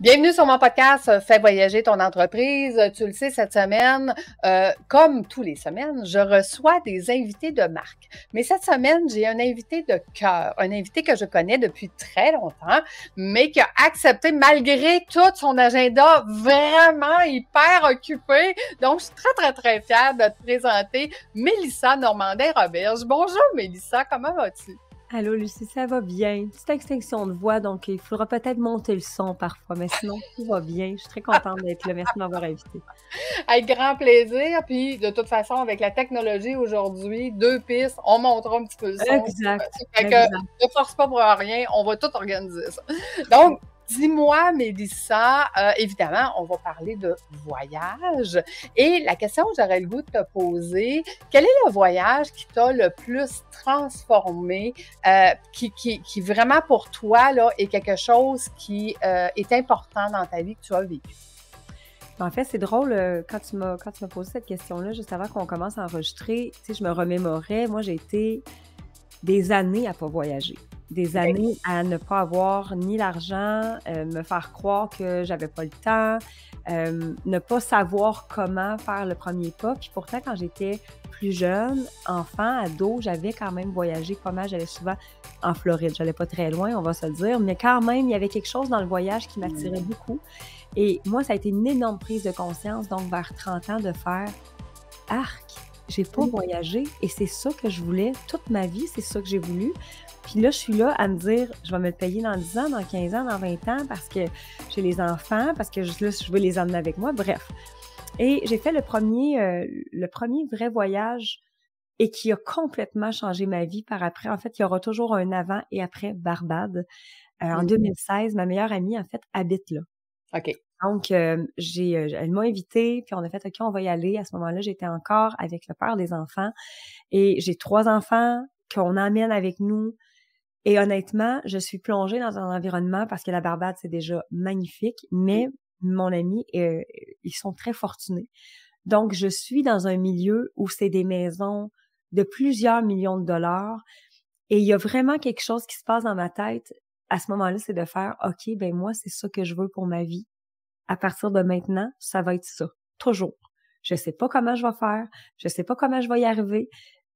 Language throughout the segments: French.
Bienvenue sur mon podcast Fais voyager ton entreprise. Tu le sais, cette semaine, comme tous les semaines, je reçois des invités de marque. Mais cette semaine, j'ai un invité de cœur, un invité que je connais depuis très longtemps, mais qui a accepté malgré tout son agenda vraiment hyper occupé. Donc, je suis très fière de te présenter Mélissa Normandin-Roberge. Bonjour Mélissa, comment vas-tu? Allô Lucie, ça va bien. Petite extinction de voix, donc il faudra peut-être monter le son parfois, mais sinon tout va bien. Je suis très contente d'être là. Merci de m'avoir invitée. Avec grand plaisir. Puis, de toute façon, avec la technologie aujourd'hui, deux pistes, on montera un petit peu le son. Exact. Fait que, ne force pas pour rien, on va tout organiser ça. Donc, dis-moi, Mélissa, évidemment, on va parler de voyage. Et la question que j'aurais le goût de te poser, quel est le voyage qui t'a le plus transformé, qui vraiment pour toi là, est quelque chose qui est important dans ta vie que tu as vécu? En fait, c'est drôle, quand tu m'as posé cette question-là, juste avant qu'on commence à enregistrer, tu sais, je me remémorais, moi j'ai été des années à pas voyager. Des années à ne pas avoir ni l'argent, me faire croire que j'avais pas le temps, ne pas savoir comment faire le premier pas. Puis pourtant, quand j'étais plus jeune, enfant, ado, j'avais quand même voyagé pas mal. J'allais souvent en Floride. J'allais pas très loin, on va se le dire. Mais quand même, il y avait quelque chose dans le voyage qui m'attirait beaucoup. Et moi, ça a été une énorme prise de conscience, donc vers 30 ans, de faire « Arc, j'ai pas voyagé et c'est ça que je voulais. Toute ma vie, c'est ça que j'ai voulu. » Puis là, je suis là à me dire, je vais me le payer dans 10 ans, dans 15 ans, dans 20 ans, parce que j'ai les enfants, parce que là, je veux les emmener avec moi, bref. Et j'ai fait le premier vrai voyage et qui a complètement changé ma vie par après. En fait, il y aura toujours un avant et après Barbade. En 2016, ma meilleure amie, en fait, habite là. OK. Donc, elle m'a invitée, puis on a fait « OK, on va y aller ». À ce moment-là, j'étais encore avec le père des enfants et j'ai 3 enfants qu'on emmène avec nous. Et honnêtement, je suis plongée dans un environnement parce que la Barbade, c'est déjà magnifique, mais mon ami, ils sont très fortunés. Donc, je suis dans un milieu où c'est des maisons de plusieurs millions de dollars et il y a vraiment quelque chose qui se passe dans ma tête à ce moment-là, c'est de faire « OK, ben moi, c'est ça que je veux pour ma vie. À partir de maintenant, ça va être ça. Toujours. Je sais pas comment je vais faire, je sais pas comment je vais y arriver,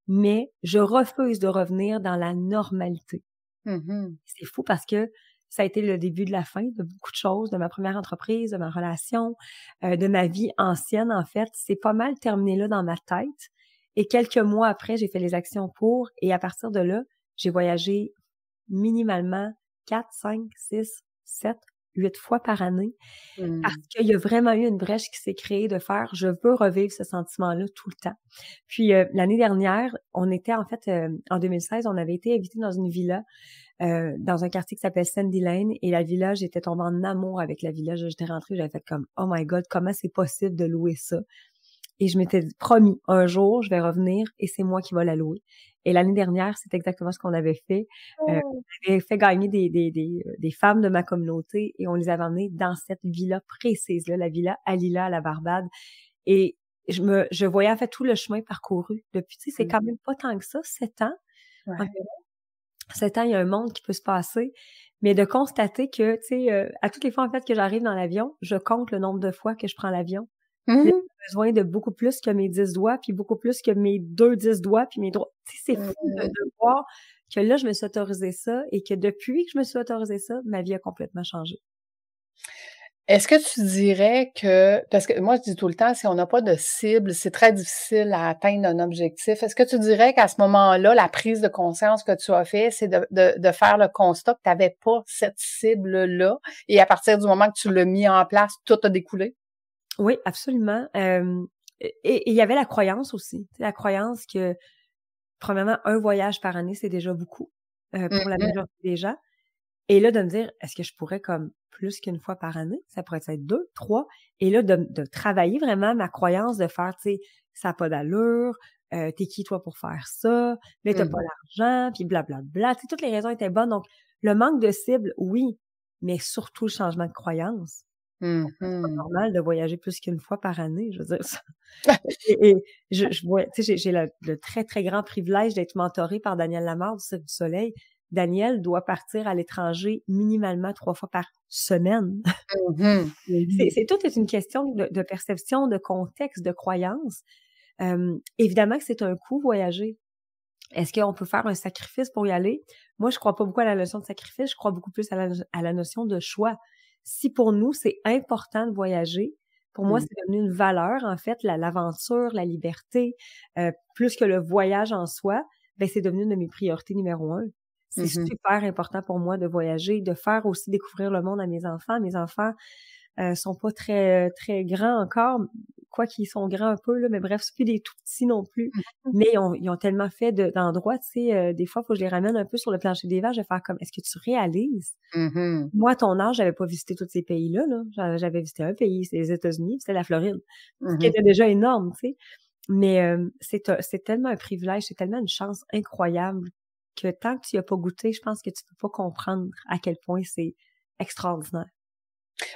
mais je refuse de revenir dans la normalité. » C'est fou parce que ça a été le début de la fin de beaucoup de choses, de ma première entreprise, de ma relation, de ma vie ancienne, en fait. C'est pas mal terminé là dans ma tête. Et quelques mois après, j'ai fait les actions pour, et à partir de là, j'ai voyagé minimalement 4, 5, 6, 7, 8 fois par année. Parce qu'il y a vraiment eu une brèche qui s'est créée de faire « je veux revivre ce sentiment-là tout le temps ». Puis l'année dernière, on était en fait, en 2016, on avait été invités dans une villa, dans un quartier qui s'appelle Sandy Lane, et la villa, j'étais tombée en amour avec la villa. J'étais rentrée, j'avais fait comme « oh my God, comment c'est possible de louer ça ?» Et je m'étais promis, un jour, je vais revenir et c'est moi qui vais la louer. Et l'année dernière, c'est exactement ce qu'on avait fait. On avait fait gagner des femmes de ma communauté et on les avait emmenées dans cette villa précise-là, la villa Alila à la Barbade. Et je voyais en fait tout le chemin parcouru. Depuis, tu sais, c'est quand même pas tant que ça, 7 ans. Ouais. Environ. 7 ans, il y a un monde qui peut se passer. Mais de constater que, tu sais, à toutes les fois en fait que j'arrive dans l'avion, je compte le nombre de fois que je prends l'avion. J'ai besoin de beaucoup plus que mes 10 doigts, puis beaucoup plus que mes 10 doigts, puis mes doigts. Tu sais, c'est fou de voir que là, je me suis autorisé ça et que depuis que je me suis autorisé ça, ma vie a complètement changé. Est-ce que tu dirais que, parce que moi je dis tout le temps, si on n'a pas de cible, c'est très difficile à atteindre un objectif. Est-ce que tu dirais qu'à ce moment-là, la prise de conscience que tu as fait, c'est de faire le constat que tu n'avais pas cette cible-là et à partir du moment que tu l'as mis en place, tout a découlé? Oui, absolument. Et il y avait la croyance aussi. La croyance que, premièrement, un voyage par année, c'est déjà beaucoup pour la majorité des gens. Et là, de me dire, est-ce que je pourrais comme plus qu'une fois par année? Ça pourrait être 2, 3. Et là, de travailler vraiment ma croyance de faire, tu sais, ça n'a pas d'allure, t'es qui toi pour faire ça? Mais t'as pas l'argent, puis blablabla. Tu sais, toutes les raisons étaient bonnes. Donc, le manque de cible, oui, mais surtout le changement de croyance. C'est pas normal de voyager plus qu'une fois par année, je veux dire ça. Et je vois, tu sais, j'ai le très, très grand privilège d'être mentorée par Daniel Lamarre du Cirque du Soleil. Daniel doit partir à l'étranger minimalement 3 fois par semaine. Mm-hmm. C'est tout est une question de perception, de contexte, de croyance. Évidemment que c'est un coût voyager. Est-ce qu'on peut faire un sacrifice pour y aller? Moi, je crois pas beaucoup à la notion de sacrifice, je crois beaucoup plus à la notion de choix. Si pour nous, c'est important de voyager, pour moi, c'est devenu une valeur, en fait, l'aventure, la liberté, plus que le voyage en soi, ben c'est devenu une de mes priorités numéro 1. C'est super important pour moi de voyager, de faire aussi découvrir le monde à mes enfants. Mes enfants sont pas très très grands encore, quoi qu'ils sont grands un peu, là, mais bref, c'est plus des tout petits non plus. Mais ils ont tellement fait d'endroits, tu sais, des fois, il faut que je les ramène un peu sur le plancher des vaches, de faire comme, est-ce que tu réalises? Moi, à ton âge, j'avais pas visité tous ces pays-là, là. J'avais visité un pays, c'est les États-Unis, c'était la Floride, ce qui était déjà énorme, tu sais. Mais c'est tellement un privilège, c'est tellement une chance incroyable que tant que tu y as pas goûté, je pense que tu peux pas comprendre à quel point c'est extraordinaire.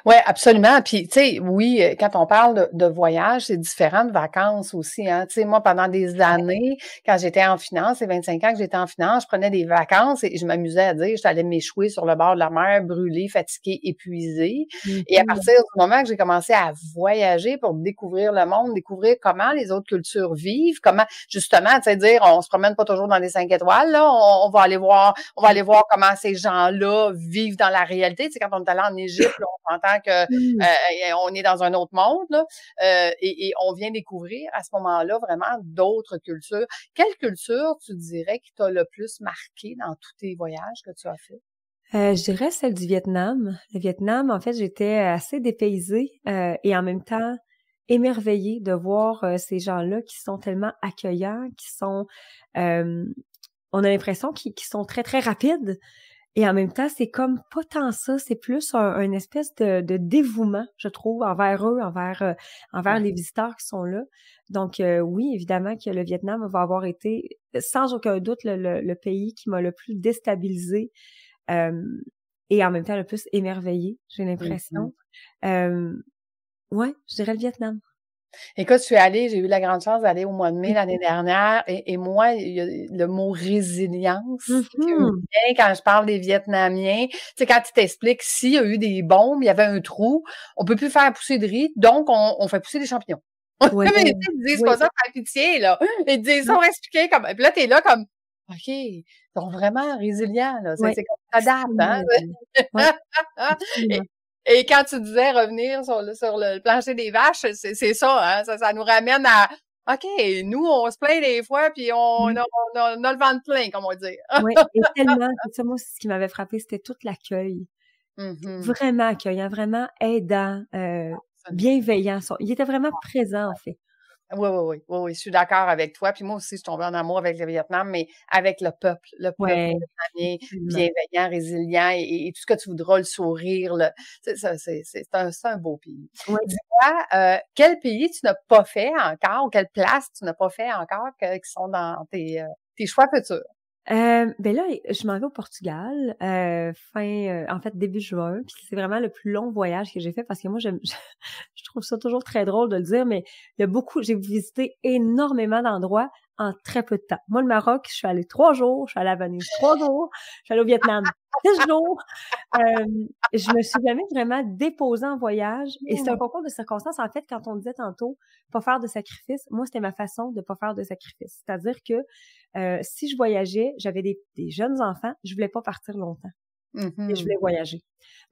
Oui, absolument. Puis, tu sais, oui, quand on parle de voyage, c'est différent de vacances aussi, hein. Tu sais, moi, pendant des années, quand j'étais en finance, c'est 25 ans que j'étais en finance, je prenais des vacances et je m'amusais à dire, j'allais m'échouer sur le bord de la mer, brûlée, fatiguée, épuisée. Et à partir du moment que j'ai commencé à voyager pour découvrir le monde, découvrir comment les autres cultures vivent, comment, justement, tu sais, dire, on se promène pas toujours dans des 5 étoiles, là, on va aller voir comment ces gens-là vivent dans la réalité. Tu sais, quand on est allé en Égypte, là, on entend que on est dans un autre monde, là, et on vient découvrir à ce moment-là vraiment d'autres cultures. Quelle culture tu dirais qui t'a le plus marqué dans tous tes voyages que tu as fait? Je dirais celle du Vietnam. Le Vietnam, en fait, j'étais assez dépaysée et en même temps émerveillée de voir ces gens-là qui sont tellement accueillants, qui sont, on a l'impression qu'ils sont très, très rapides. Et en même temps, c'est comme pas tant ça, c'est plus un espèce de dévouement, je trouve, envers eux, envers les visiteurs qui sont là. Donc oui, évidemment que le Vietnam va avoir été, sans aucun doute, le pays qui m'a le plus déstabilisée et en même temps le plus émerveillée, j'ai l'impression. Ouais, je dirais le Vietnam. Écoute, j'ai eu la grande chance d'aller au mois de mai l'année dernière et moi, il y a le mot résilience qui me vient quand je parle des Vietnamiens. Tu sais, quand ils t'expliquent s'il y a eu des bombes, il y avait un trou, on peut plus faire pousser de riz, donc on fait pousser des champignons. Ouais, Mais ils disent pas ça par pitié, là. Ils disent ça pour expliquer comme, puis là, t'es là comme, OK, ils sont vraiment résilients, là. C'est comme, t'adaptes, hein? Et quand tu disais revenir sur le plancher des vaches, c'est ça, hein? Ça nous ramène à, OK, nous, on se plaint des fois, puis on a le ventre plein, comme on dit. Oui, et tellement, c'est ça, moi, ce qui m'avait frappé, c'était tout l'accueil. Vraiment accueillant, vraiment aidant, bienveillant. Il était vraiment présent, en fait. Oui, je suis d'accord avec toi. Puis moi aussi, je suis tombée en amour avec le Vietnam, mais avec le peuple vietnamien, bienveillant, résilient et tout ce que tu voudras, le sourire, c'est un beau pays. Ouais. Dis-moi, quel pays tu n'as pas fait encore ou quelle place tu n'as pas fait encore qui sont dans tes choix futurs? Ben là, je m'en vais au Portugal en fait début juin, puis c'est vraiment le plus long voyage que j'ai fait parce que moi je trouve ça toujours très drôle de le dire, mais j'ai visité énormément d'endroits en très peu de temps. Moi, le Maroc, je suis allée 3 jours, je suis allée à Venise 3 jours, je suis allée au Vietnam 10 jours. Je me suis jamais vraiment déposée en voyage et c'est un concours de circonstances. En fait, quand on disait tantôt pas faire de sacrifice, moi, c'était ma façon de pas faire de sacrifice. C'est-à-dire que si je voyageais, j'avais des jeunes enfants, je voulais pas partir longtemps. Et je voulais voyager.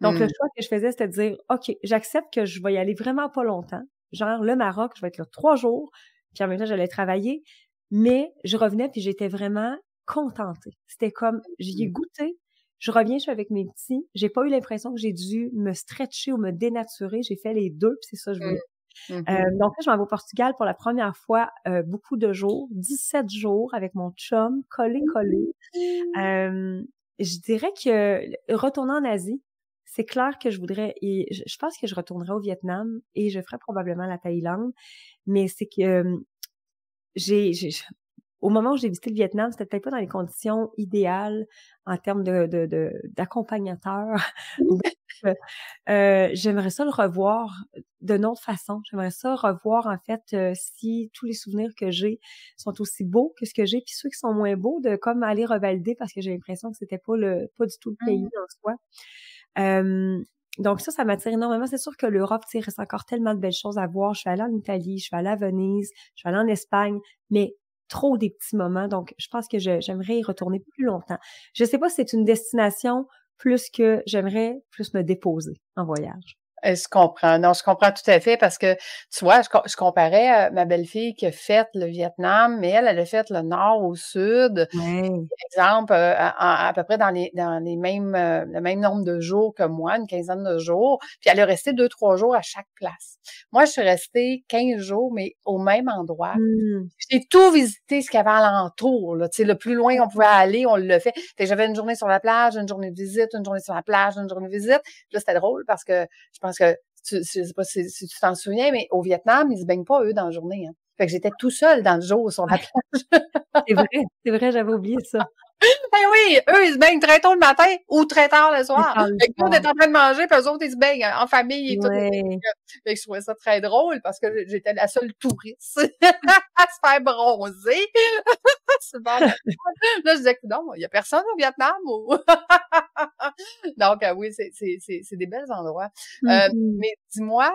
Donc, le choix que je faisais, c'était de dire, OK, j'accepte que je vais y aller vraiment pas longtemps. Genre, le Maroc, je vais être là 3 jours, puis en même temps, j'allais travailler. Mais je revenais, puis j'étais vraiment contentée. C'était comme, j'y ai goûté, je reviens, je suis avec mes petits. J'ai pas eu l'impression que j'ai dû me stretcher ou me dénaturer. J'ai fait les deux, puis c'est ça que je voulais. Donc là, je m'en vais au Portugal pour la première fois, beaucoup de jours, 17 jours avec mon chum, collé. Je dirais que retourner en Asie, c'est clair que je voudrais, et je pense que je retournerai au Vietnam et je ferai probablement la Thaïlande, mais c'est que j'ai au moment où j'ai visité le Vietnam, c'était peut-être pas dans les conditions idéales en termes d'accompagnateur. J'aimerais ça le revoir d'une autre façon. J'aimerais ça revoir, en fait, si tous les souvenirs que j'ai sont aussi beaux que ce que j'ai, puis ceux qui sont moins beaux, de comme aller revalider parce que j'ai l'impression que c'était pas du tout le pays en soi. Donc ça m'attire énormément. C'est sûr que l'Europe, il reste encore tellement de belles choses à voir. Je suis allée en Italie, je suis allée à Venise, je suis allée en Espagne, mais trop des petits moments. Donc, je pense que j'aimerais y retourner plus longtemps. Je sais pas si c'est une destination plus que j'aimerais plus me déposer en voyage. Je comprends. Non, je comprends tout à fait parce que, tu vois, je comparais ma belle-fille qui a fait le Vietnam, mais elle a fait le nord au sud. Ouais. Exemple, à peu près dans les mêmes, le même nombre de jours que moi, une quinzaine de jours. Puis elle est restée 2-3 jours à chaque place. Moi, je suis restée 15 jours, mais au même endroit. J'ai tout visité ce qu'il y avait alentour, là. Tu sais, le plus loin on pouvait aller, on l'a fait. Fait que j'avais une journée sur la plage, une journée de visite, une journée sur la plage, une journée de visite. Puis là, c'était drôle parce que je pense que, je sais pas si tu t'en souviens, mais au Vietnam, ils se baignent pas, eux, dans la journée, hein. Fait que j'étais tout seul dans le jour sur la plage. C'est vrai, j'avais oublié ça. Ben oui, eux, ils se baignent très tôt le matin ou très tard le soir. Fait que nous, on est en train de manger, puis eux autres, ils se baignent en famille et tout. Fait que je trouvais ça très drôle parce que j'étais la seule touriste à se faire bronzer. C'est bon. Là, je disais, non, il y a personne au Vietnam ou... Donc, oui, c'est des bels endroits. Mais dis-moi,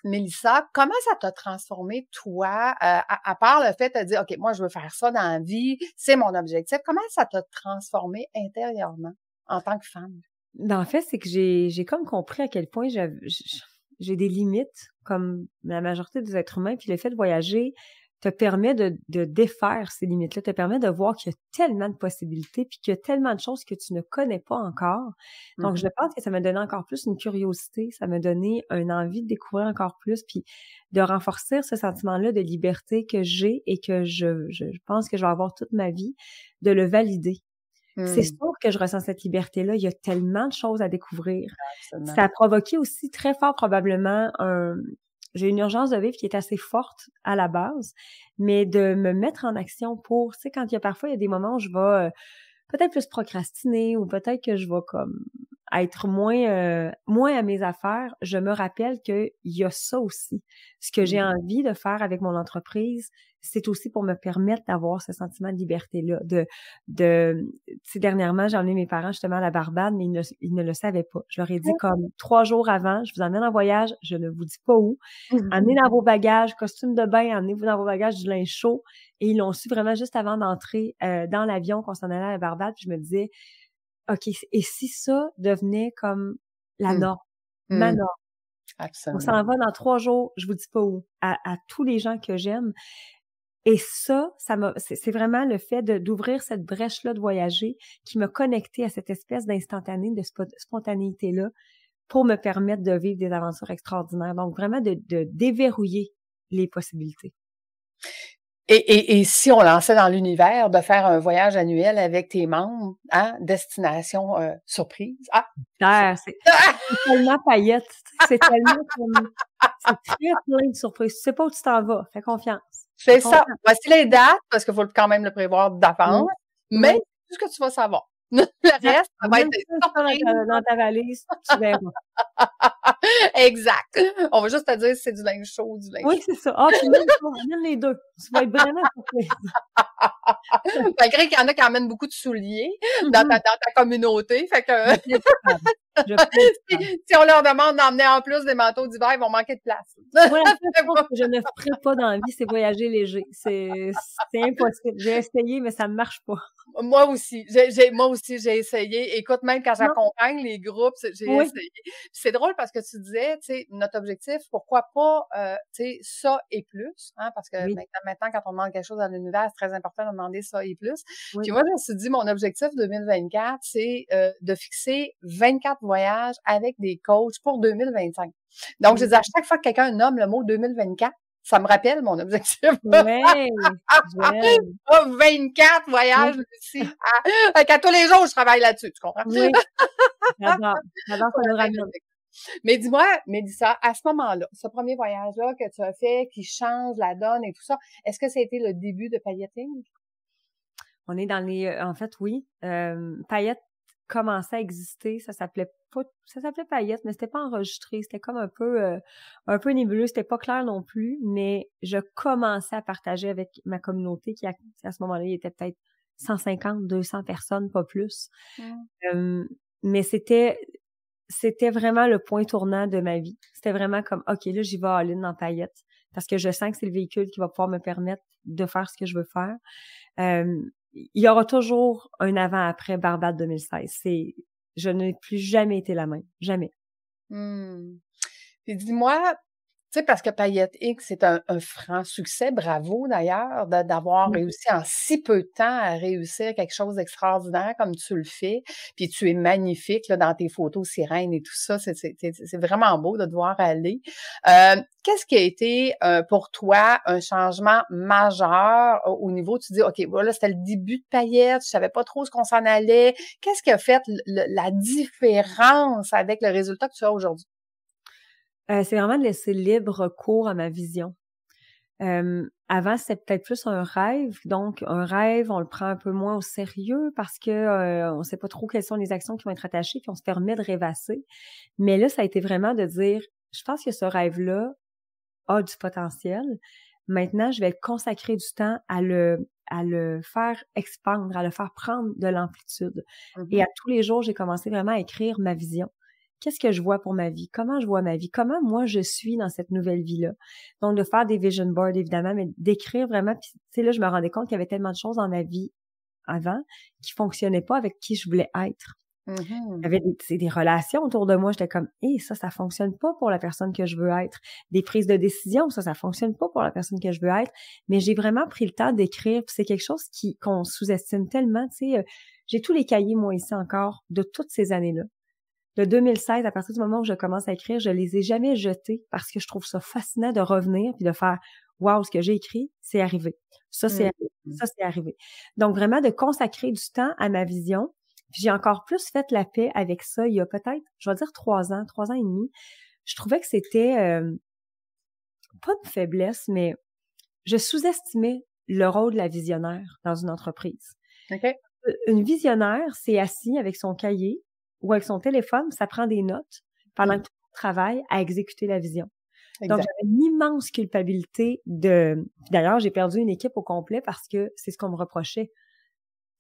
Mélissa, comment ça t'a transformé, toi, à part le fait de dire, OK, moi, je veux faire ça dans la vie, c'est mon objectif. Comment ça t'a transformé intérieurement en tant que femme? Ben, en fait, c'est que j'ai comme compris à quel point j'ai des limites, comme la majorité des êtres humains, puis le fait de voyager te permet de défaire ces limites-là, te permet de voir qu'il y a tellement de possibilités, puis qu'il y a tellement de choses que tu ne connais pas encore. Donc, je pense que ça m'a donné encore plus une curiosité, ça m'a donné une envie de découvrir encore plus, puis de renforcer ce sentiment-là de liberté que j'ai et que je pense que je vais avoir toute ma vie, de le valider. C'est sûr que je ressens cette liberté-là. Il y a tellement de choses à découvrir. Absolument. Ça a provoqué aussi très fort probablement j'ai une urgence de vivre qui est assez forte à la base, mais de me mettre en action pour, tu sais, quand parfois il y a des moments où je vais peut-être plus procrastiner ou peut-être que je vais comme être moins à mes affaires, je me rappelle qu'il y a ça aussi. Ce que j'ai envie de faire avec mon entreprise, c'est aussi pour me permettre d'avoir ce sentiment de liberté-là. Tu sais, dernièrement, j'ai emmené mes parents justement à la Barbade, mais ils ne le savaient pas. Je leur ai dit comme 3 jours avant, je vous emmène en voyage, je ne vous dis pas où. Amenez dans vos bagages, costume de bain, amenez-vous dans vos bagages du linge chaud. Et ils l'ont su vraiment juste avant d'entrer dans l'avion qu'on s'en allait à la Barbade. Puis je me disais, OK, et si ça devenait comme la norme, ma norme? Absolument. On s'en va dans 3 jours, je vous dis pas où, à tous les gens que j'aime. Et ça c'est vraiment le fait d'ouvrir cette brèche-là de voyager qui m'a connectée à cette espèce d'instantané, de spontanéité-là pour me permettre de vivre des aventures extraordinaires. Donc, vraiment de déverrouiller les possibilités. Et si on lançait dans l'univers de faire un voyage annuel avec tes membres, hein, destination surprise. C'est tellement paillette. C'est tellement comme... C'est très plein de surprises. Tu sais pas où tu t'en vas. Fais confiance. C'est ça. Voici les dates, parce qu'il faut quand même le prévoir d'avance, mais tout ce que tu vas savoir. Le reste, ça va être dans ta valise, tu verras. Exact. On va juste te dire si c'est du linge chaud ou du linge chaud. Oui, c'est ça. Puis même les deux. Tu vas être vraiment surprise. Malgré qu'il y en a qui emmènent beaucoup de souliers dans ta communauté. Fait que si on leur demande d'emmener en plus des manteaux d'hiver, ils vont manquer de place. Moi, la seule chose que je ne ferai pas dans la vie, c'est voyager léger. C'est impossible. J'ai essayé, mais ça ne marche pas. Moi aussi, j'ai essayé. Écoute, même quand j'accompagne les groupes, j'ai essayé. C'est drôle parce que tu disais, tu sais, notre objectif, pourquoi pas, tu sais, ça et plus, hein, parce que maintenant, quand on demande quelque chose dans l'univers, c'est très important de demander ça et plus. Puis moi, je me suis dit, mon objectif 2024, c'est de fixer 24 voyages avec des coachs pour 2025. Donc, j'ai dit, à chaque fois que quelqu'un nomme le mot 2024, ça me rappelle mon objectif. Ouais, 24 voyages ici. À tous les jours, je travaille là-dessus, tu comprends? Oui. J'adore ça me ramène. Mais dis-moi, Mélissa, à ce moment-là, ce premier voyage-là que tu as fait, qui change la donne et tout ça, est-ce que ça a été le début de Pailleting? On est dans les... en fait, oui. Paillette commençait à exister. Ça s'appelait Paillette, mais c'était pas enregistré. C'était comme un peu nébuleux. C'était pas clair non plus, mais je commençais à partager avec ma communauté qui, à ce moment-là, il était peut-être 150, 200 personnes, pas plus. Mais c'était vraiment le point tournant de ma vie. C'était vraiment comme, OK, là, j'y vais all-in dans Paillette parce que je sens que c'est le véhicule qui va pouvoir me permettre de faire ce que je veux faire. Il y aura toujours un avant-après Barbade 2016. Je n'ai plus jamais été la même. Jamais. Puis dis-moi, tu sais, parce que Paillette X, c'est un franc succès. Bravo, d'ailleurs, d'avoir réussi en si peu de temps à réussir quelque chose d'extraordinaire comme tu le fais. Puis tu es magnifique, là, dans tes photos sirènes et tout ça. C'est vraiment beau de te voir aller. Qu'est-ce qui a été, pour toi, un changement majeur au niveau, tu dis, OK, voilà, c'était le début de Paillette, je savais pas trop ce qu'on s'en allait. Qu'est-ce qui a fait la différence avec le résultat que tu as aujourd'hui? C'est vraiment de laisser libre cours à ma vision. Avant, c'était peut-être plus un rêve. Donc, un rêve, on le prend un peu moins au sérieux parce que on sait pas trop quelles sont les actions qui vont être attachées, puis on se permet de rêvasser. Mais là, ça a été vraiment de dire, je pense que ce rêve-là a du potentiel. Maintenant, je vais consacrer du temps à le faire expandre, à le faire prendre de l'amplitude. Et à tous les jours, j'ai commencé vraiment à écrire ma vision. Qu'est-ce que je vois pour ma vie? Comment je vois ma vie? Comment moi je suis dans cette nouvelle vie-là? Donc, de faire des vision boards, évidemment, mais d'écrire vraiment. Puis, tu sais, là, je me rendais compte qu'il y avait tellement de choses dans ma vie avant qui fonctionnaient pas avec qui je voulais être. Il y avait des relations autour de moi. J'étais comme, ça fonctionne pas pour la personne que je veux être. Des prises de décision, ça fonctionne pas pour la personne que je veux être. Mais j'ai vraiment pris le temps d'écrire. Puis c'est quelque chose qu'on sous-estime tellement. Tu sais, j'ai tous les cahiers, moi, ici encore, de toutes ces années-là. De 2016, à partir du moment où je commence à écrire, je les ai jamais jetés parce que je trouve ça fascinant de revenir puis de faire « Wow, ce que j'ai écrit, c'est arrivé. Ça, c'est arrivé. Ça, c'est arrivé. » Donc, vraiment de consacrer du temps à ma vision. Puis j'ai encore plus fait la paix avec ça il y a peut-être, je vais dire 3 ans et demi. Je trouvais que c'était pas une faiblesse, mais je sous-estimais le rôle de la visionnaire dans une entreprise. Okay. Une visionnaire, c'est assis avec son cahier ou avec son téléphone, ça prend des notes pendant que tout le monde travaille à exécuter la vision. Exact. Donc, j'avais une immense culpabilité D'ailleurs, j'ai perdu une équipe au complet parce que c'est ce qu'on me reprochait.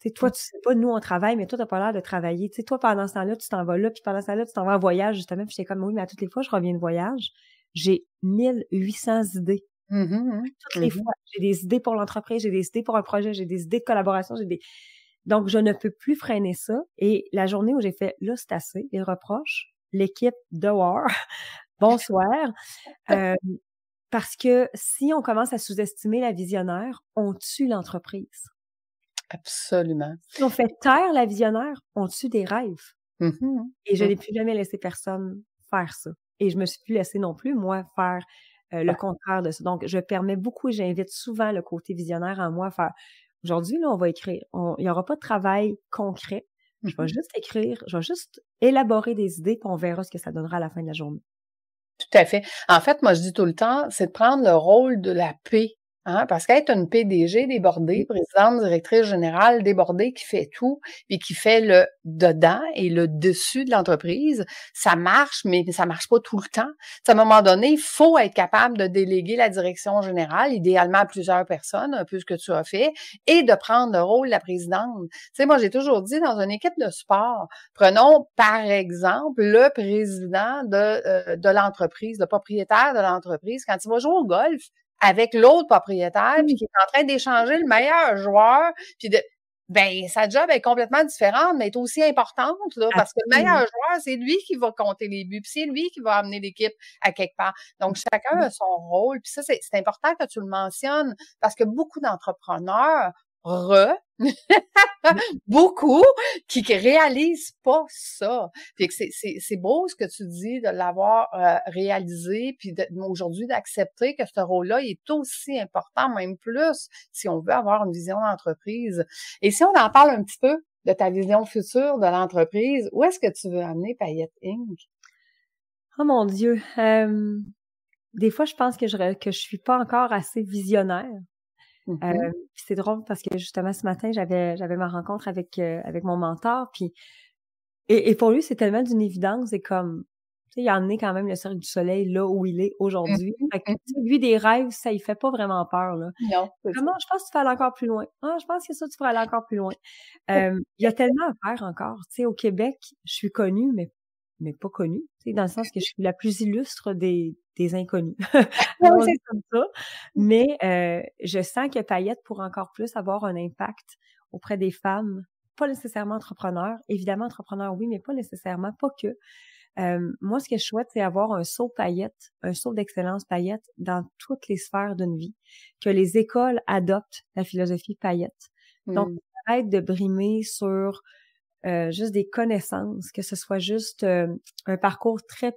Tu sais, toi, tu sais pas, nous, on travaille, mais toi, t'as pas l'air de travailler. Tu sais, toi, pendant ce temps-là, tu t'en vas là, puis pendant ce temps-là, tu t'en vas en voyage, justement. Puis j'étais comme, oui, mais à toutes les fois, je reviens de voyage, j'ai 1800 idées. Toutes les fois. J'ai des idées pour l'entreprise, j'ai des idées pour un projet, j'ai des idées de collaboration, Donc, je ne peux plus freiner ça. Et la journée où j'ai fait, là, c'est assez, les reproches, l'équipe dehors, bonsoir. Parce que si on commence à sous-estimer la visionnaire, on tue l'entreprise. Absolument. Si on fait taire la visionnaire, on tue des rêves. Et je n'ai plus jamais laissé personne faire ça. Et je me suis plus laissé non plus, moi, faire le contraire de ça. Donc, je permets beaucoup et j'invite souvent le côté visionnaire en moi à faire aujourd'hui, là, on va écrire. Il n'y aura pas de travail concret. Je vais juste écrire, je vais juste élaborer des idées, puis on verra ce que ça donnera à la fin de la journée. Tout à fait. En fait, moi, je dis tout le temps, c'est de prendre le rôle de la paix. Hein, parce qu'être une PDG débordée, présidente, directrice générale débordée qui fait tout, puis qui fait le dedans et le dessus de l'entreprise, ça marche, mais ça marche pas tout le temps. À un moment donné, il faut être capable de déléguer la direction générale, idéalement à plusieurs personnes, un peu ce que tu as fait, et de prendre le rôle de la présidente. Tu sais, moi, j'ai toujours dit, dans une équipe de sport, prenons par exemple le président de l'entreprise, le propriétaire de l'entreprise, quand il va jouer au golf, avec l'autre propriétaire, puis qui est en train d'échanger le meilleur joueur, puis sa job est complètement différente, mais est aussi importante, là, parce que le meilleur joueur, c'est lui qui va compter les buts, puis c'est lui qui va amener l'équipe à quelque part. Donc, chacun a son rôle, puis ça, c'est important que tu le mentionnes, parce que beaucoup d'entrepreneurs beaucoup qui réalisent pas ça. Fait que c'est beau ce que tu dis de l'avoir réalisé, puis aujourd'hui d'accepter que ce rôle-là est aussi important, même plus, si on veut avoir une vision d'entreprise. Et si on en parle un petit peu de ta vision future de l'entreprise, où est-ce que tu veux amener Paillette Inc? Oh mon Dieu! Des fois, je pense que je suis pas encore assez visionnaire. Mhm. Puis c'est drôle parce que justement ce matin, j'avais ma rencontre avec mon mentor, puis et pour lui, c'est tellement d'une évidence, c'est comme, tu sais, il a emmené quand même le Cirque du Soleil là où il est aujourd'hui. Mhm. Fait que, tu sais, Mhm. lui, des rêves, ça il fait pas vraiment peur, là. Non, c'est ça. Comment je pense que tu peux aller encore plus loin. Ah, je pense que ça, tu pourrais aller encore plus loin. Il y a tellement à faire encore. Tu sais, au Québec, je suis connue, mais pas connue. Tu sais, dans le sens que je suis la plus illustre des inconnus. Oui, Allons-y c'est comme ça. Mais je sens que Payette pourrait encore plus avoir un impact auprès des femmes, pas nécessairement entrepreneurs. Évidemment, entrepreneurs, oui, mais pas nécessairement, pas que. Moi, ce que je souhaite, c'est avoir un saut Payette, un saut d'excellence Payette dans toutes les sphères d'une vie, que les écoles adoptent la philosophie Payette. Donc, ça. arrête de brimer sur juste des connaissances, que ce soit juste un parcours très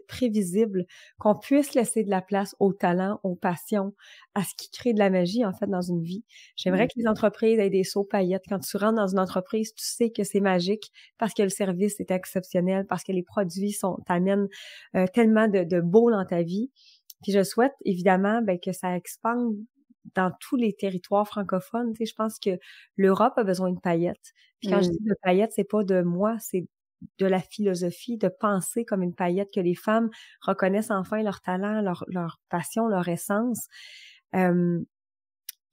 prévisible, qu'on puisse laisser de la place au talent, aux passions, à ce qui crée de la magie, en fait, dans une vie. J'aimerais que les entreprises aient des sauts paillettes. Quand tu rentres dans une entreprise, tu sais que c'est magique parce que le service est exceptionnel, parce que les produits t'amènent tellement de beau dans ta vie. Puis je souhaite, évidemment, ben, que ça expande dans tous les territoires francophones. Tu sais, je pense que l'Europe a besoin de paillettes. Puis quand je Mm. dis de paillettes, c'est pas de moi, c'est de la philosophie, de penser comme une paillette, que les femmes reconnaissent enfin leur talent, leur passion, leur essence. Je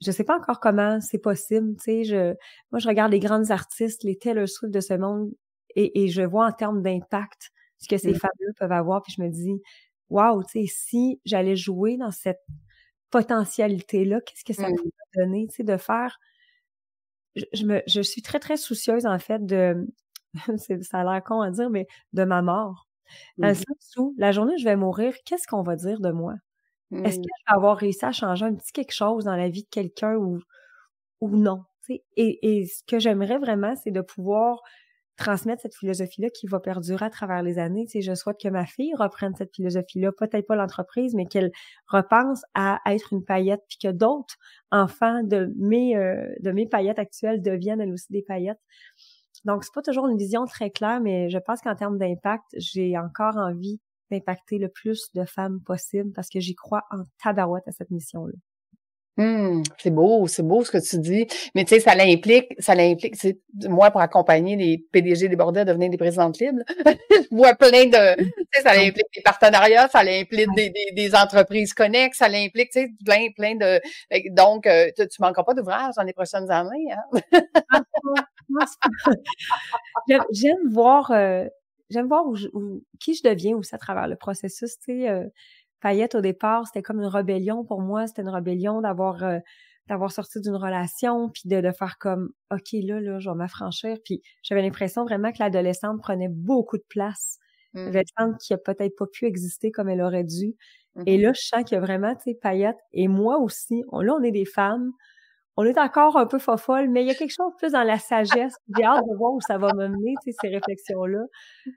sais pas encore comment c'est possible, tu sais, moi je regarde les grandes artistes, les Taylor Swift de ce monde, et je vois en termes d'impact ce que ces Mm. femmes-là peuvent avoir, puis je me dis, waouh, tu sais, si j'allais jouer dans cette potentialité-là, qu'est-ce que ça Mm. pourrait donner, tu sais, de faire. Je suis très, très soucieuse, en fait, ça a l'air con à dire, mais de ma mort. Dans le Mhm. sens où, la journée où je vais mourir, qu'est-ce qu'on va dire de moi? Est-ce que Mm. je vais avoir réussi à changer un petit quelque chose dans la vie de quelqu'un ou non? Tu sais? Et ce que j'aimerais vraiment, c'est de pouvoir transmettre cette philosophie-là qui va perdurer à travers les années. Tu sais, je souhaite que ma fille reprenne cette philosophie-là, peut-être pas l'entreprise, mais qu'elle repense à être une paillette, puis que d'autres enfants de mes paillettes actuelles deviennent elles aussi des paillettes. Donc, c'est pas toujours une vision très claire, mais je pense qu'en termes d'impact, j'ai encore envie d'impacter le plus de femmes possible parce que j'y crois en tabarouette à cette mission-là. C'est beau ce que tu dis. Mais tu sais, ça l'implique, moi, pour accompagner les PDG des bordels à devenir des présidentes libres, je vois plein de, tu sais, ça Ouais, implique des partenariats, ça implique ouais. des entreprises connexes, ça implique, tu sais, plein de, donc, tu manqueras pas d'ouvrage dans les prochaines années, hein? Je pense pas. J'aime voir, qui je deviens aussi à travers le processus. Tu sais, Payette, au départ, c'était comme une rébellion pour moi. C'était une rébellion d'avoir sorti d'une relation, puis de faire comme, OK, là, je vais m'affranchir. Puis j'avais l'impression vraiment que l'adolescente prenait beaucoup de place. Mm. L'adolescente qui a peut-être pas pu exister comme elle aurait dû. Et Mhm. là, je sens qu'il y a vraiment, tu sais, Payette et moi aussi, là, on est des femmes. On est encore un peu fofolle, mais il y a quelque chose de plus dans la sagesse. J'ai hâte de voir où ça va me mener, tu sais, ces réflexions-là.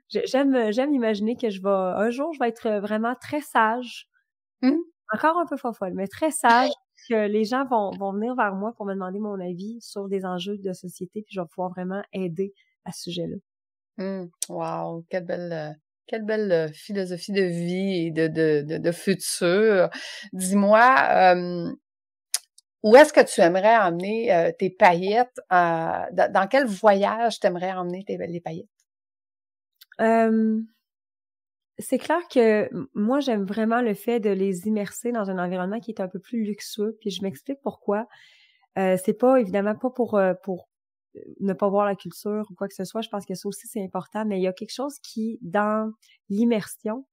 J'aime imaginer que un jour, je vais être vraiment très sage, Mm. encore un peu fofolle, mais très sage, que les gens vont venir vers moi pour me demander mon avis sur des enjeux de société, puis je vais pouvoir vraiment aider à ce sujet-là. Wow, quelle belle philosophie de vie et de futur. Dis-moi, où est-ce que tu aimerais emmener tes paillettes? Dans quel voyage tu aimerais emmener les paillettes? Euh, c'est clair que moi, j'aime vraiment le fait de les immerser dans un environnement qui est un peu plus luxueux, puis je m'explique pourquoi. C'est pas, évidemment, pas pour ne pas voir la culture ou quoi que ce soit. Je pense que ça aussi, c'est important, mais il y a quelque chose qui, dans l'immersion,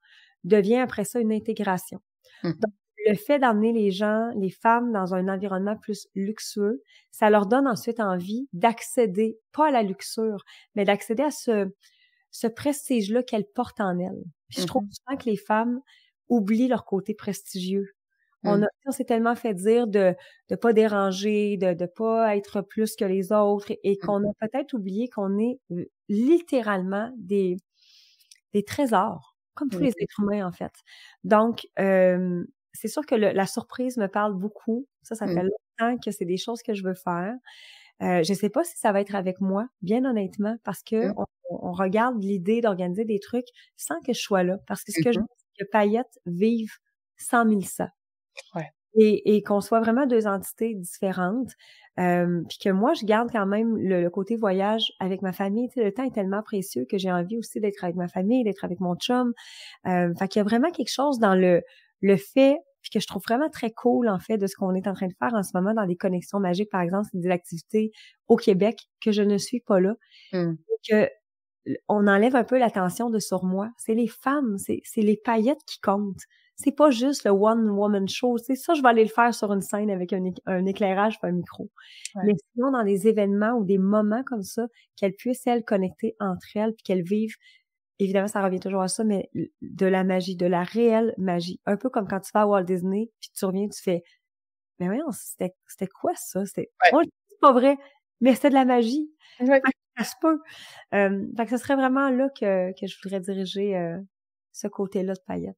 devient après ça une intégration. Donc, Mhm. le fait d'emmener les gens, les femmes, dans un environnement plus luxueux, ça leur donne ensuite envie d'accéder, pas à la luxure, mais d'accéder à ce prestige-là qu'elles portent en elles. Puis je trouve Mhm. souvent que les femmes oublient leur côté prestigieux. Mhm. On s'est tellement fait dire de pas déranger, de pas être plus que les autres, et qu'on a peut-être oublié qu'on est littéralement des trésors, comme tous Mhm. les êtres humains, en fait. Donc, c'est sûr que la surprise me parle beaucoup. Ça fait Mhm. longtemps que c'est des choses que je veux faire. Je sais pas si ça va être avec moi, bien honnêtement, parce que Mmh. on regarde l'idée d'organiser des trucs sans que je sois là. Parce que ce que je Mmh. veux, c'est que Paillettes vive 100 000 ça. Ouais. Et qu'on soit vraiment deux entités différentes. Puis que moi, je garde quand même le côté voyage avec ma famille. Tu sais, le temps est tellement précieux que j'ai envie aussi d'être avec ma famille, d'être avec mon chum. Fait qu'il y a vraiment quelque chose dans le fait, puis que je trouve vraiment très cool, en fait, de ce qu'on est en train de faire en ce moment dans les connexions magiques, par exemple, c'est des activités au Québec que je ne suis pas là. Mmh. Que on enlève un peu l'attention de sur moi. C'est les femmes, c'est les paillettes qui comptent. C'est pas juste le one woman show. C'est ça, je vais aller le faire sur une scène avec un éclairage et un micro. Ouais. Mais sinon, dans des événements ou des moments comme ça, qu'elles puissent, elles, connecter entre elles puis qu'elles vivent, évidemment, ça revient toujours à ça, mais de la magie, de la réelle magie. Un peu comme quand tu vas à Walt Disney puis tu reviens, tu fais, mais voyons, c'était quoi ça? Ouais. Moi, je dis, c'est pas vrai, mais c'était de la magie. Ouais. Fait que ça se peut. Fait que ce serait vraiment là que je voudrais diriger ce côté-là de paillettes.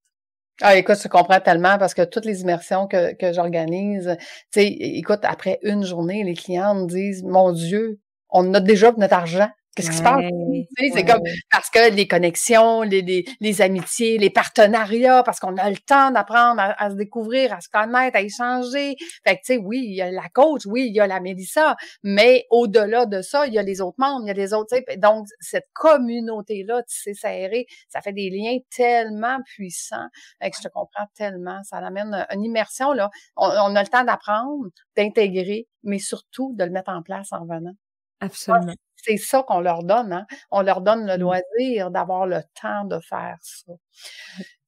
Ah, écoute, je comprends tellement parce que toutes les immersions que j'organise, tu sais, écoute, après une journée, les clients me disent, mon Dieu, on a déjà notre argent. Qu'est-ce qui se passe? Tu Ouais, sais, c'est comme, ouais. parce que les connexions, les amitiés, les partenariats, parce qu'on a le temps d'apprendre à se découvrir, à se connaître, à échanger. Fait que, tu sais, oui, il y a la coach, oui, il y a la Mélissa, mais au-delà de ça, il y a les autres membres, il y a les autres, tu sais. Donc, cette communauté-là, tissée serrée, ça fait des liens tellement puissants. Fait que je te comprends tellement. Ça amène une immersion, là. On a le temps d'apprendre, d'intégrer, mais surtout de le mettre en place en revenant. Absolument. C'est ça qu'on leur donne, hein. On leur donne le Mm. loisir d'avoir le temps de faire ça.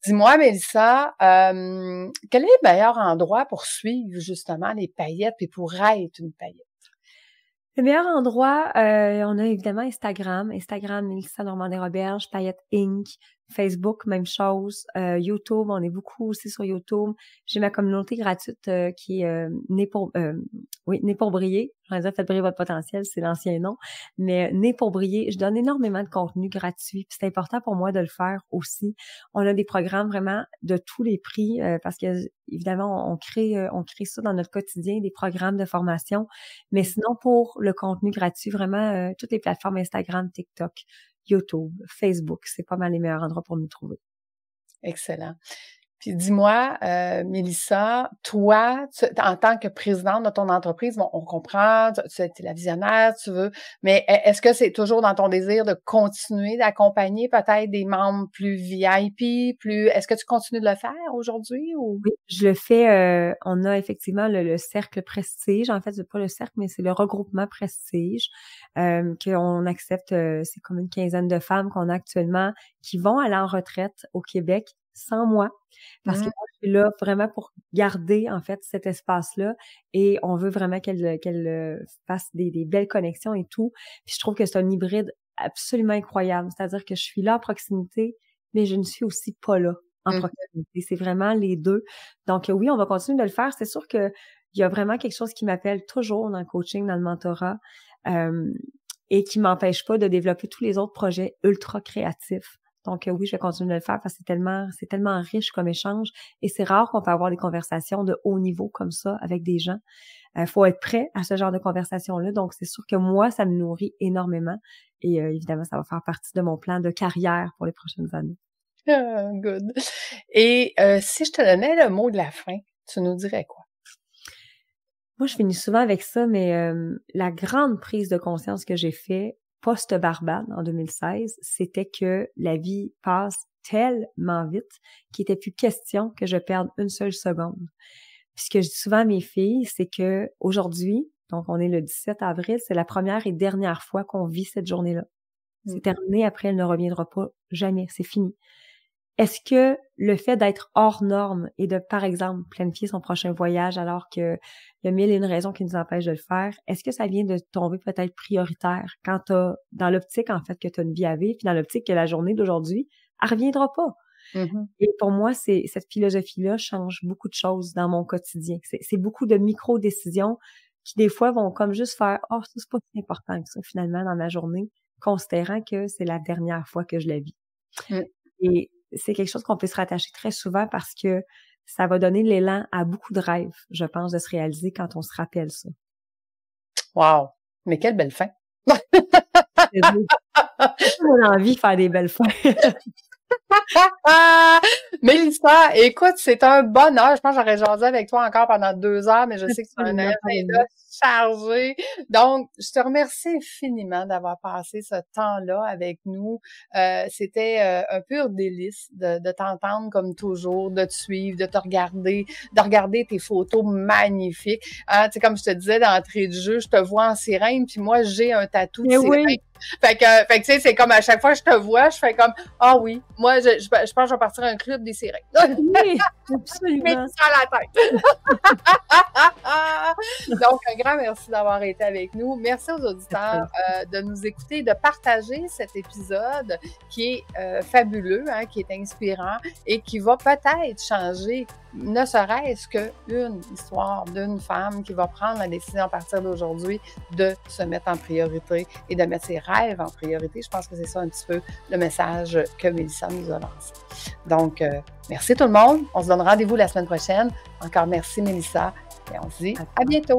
Dis-moi, Mélissa, quel est le meilleur endroit pour suivre justement les paillettes et pour être une paillette? Le meilleur endroit, on a évidemment Instagram, Mélissa Normandin-Roberge, Paillettes Inc., Facebook, même chose, YouTube, on est beaucoup aussi sur YouTube. J'ai ma communauté gratuite qui est Née pour briller. J'en ai dit, faites briller votre potentiel, c'est l'ancien nom. Mais Née pour briller, je donne énormément de contenu gratuit. Puis c'est important pour moi de le faire aussi. On a des programmes vraiment de tous les prix parce que évidemment, on crée ça dans notre quotidien, des programmes de formation. Mais sinon, pour le contenu gratuit, vraiment, toutes les plateformes Instagram, TikTok, YouTube, Facebook, c'est pas mal les meilleurs endroits pour nous trouver. Excellent. Puis dis-moi, Mélissa, toi, en tant que présidente de ton entreprise, bon, on comprend, tu es la visionnaire, tu veux, mais est-ce que c'est toujours dans ton désir de continuer d'accompagner peut-être des membres plus VIP, est-ce que tu continues de le faire aujourd'hui ou? Oui, je le fais. On a effectivement le cercle Prestige. En fait, c'est pas le cercle, mais c'est le regroupement Prestige qu'on accepte. C'est comme une quinzaine de femmes qu'on a actuellement qui vont aller en retraite au Québec sans moi. Parce que Mmh. moi, je suis là vraiment pour garder, en fait, cet espace-là et on veut vraiment qu'elle fasse des belles connexions et tout. Puis je trouve que c'est un hybride absolument incroyable. C'est-à-dire que je suis là en proximité, mais je ne suis aussi pas là en Mmh. proximité. C'est vraiment les deux. Donc oui, on va continuer de le faire. C'est sûr que il y a vraiment quelque chose qui m'appelle toujours dans le coaching, dans le mentorat, et qui m'empêche pas de développer tous les autres projets ultra créatifs. Donc oui, je vais continuer de le faire parce que c'est tellement riche comme échange et c'est rare qu'on peut avoir des conversations de haut niveau comme ça avec des gens. Faut être prêt à ce genre de conversation-là. Donc c'est sûr que moi, ça me nourrit énormément et évidemment, ça va faire partie de mon plan de carrière pour les prochaines années. Ah, good. Et si je te donnais le mot de la fin, tu nous dirais quoi? Moi, je finis souvent avec ça, mais la grande prise de conscience que j'ai fait post-Barbade en 2016, c'était que la vie passe tellement vite qu'il n'était plus question que je perde une seule seconde. Puis ce que je dis souvent à mes filles, c'est que aujourd'hui, donc on est le 17 avril, c'est la première et dernière fois qu'on vit cette journée-là. Mmh. C'est terminé, après elle ne reviendra pas jamais, c'est fini. Est-ce que le fait d'être hors norme et de, par exemple, planifier son prochain voyage alors que il y a mille et une raisons qui nous empêchent de le faire, est-ce que ça vient de tomber peut-être prioritaire quand t'as, dans l'optique, en fait, que tu as une vie à vivre, puis dans l'optique que la journée d'aujourd'hui, elle reviendra pas? Mmh. Et pour moi, cette philosophie-là change beaucoup de choses dans mon quotidien. C'est beaucoup de micro-décisions qui, des fois, vont comme juste faire « Oh, ça, c'est pas si important que ça, finalement, dans ma journée », considérant que c'est la dernière fois que je la vis. Mmh. Et c'est quelque chose qu'on peut se rattacher très souvent parce que ça va donner l'élan à beaucoup de rêves, je pense, de se réaliser quand on se rappelle ça. Wow! Mais quelle belle fin! On a envie de faire des belles fins. Mélissa, écoute, c'est un bonheur. Je pense que j'aurais jasé avec toi encore pendant 2 heures, mais je sais que tu as un agenda chargé. Donc, je te remercie infiniment d'avoir passé ce temps-là avec nous. C'était un pur délice de t'entendre comme toujours, de te suivre, de regarder tes photos magnifiques. Hein, tu sais, comme je te disais d'entrée de jeu, je te vois en sirène, puis moi, j'ai un tatou de sirène. Oui. Fait que tu sais, c'est comme à chaque fois que je te vois, je fais comme ah oui, moi je pense que je vais partir à un club des sirènes. Oui, absolument. Mais ça à la tête. Donc un grand merci d'avoir été avec nous. Merci aux auditeurs de nous écouter, de partager cet épisode qui est fabuleux, hein, qui est inspirant et qui va peut-être changer, ne serait-ce qu'une histoire d'une femme qui va prendre la décision à partir d'aujourd'hui de se mettre en priorité et de mettre ses rêves en priorité. Je pense que c'est ça un petit peu le message que Mélissa nous a lancé. Donc, merci tout le monde. On se donne rendez-vous la semaine prochaine. Encore merci Mélissa et on se dit à bientôt.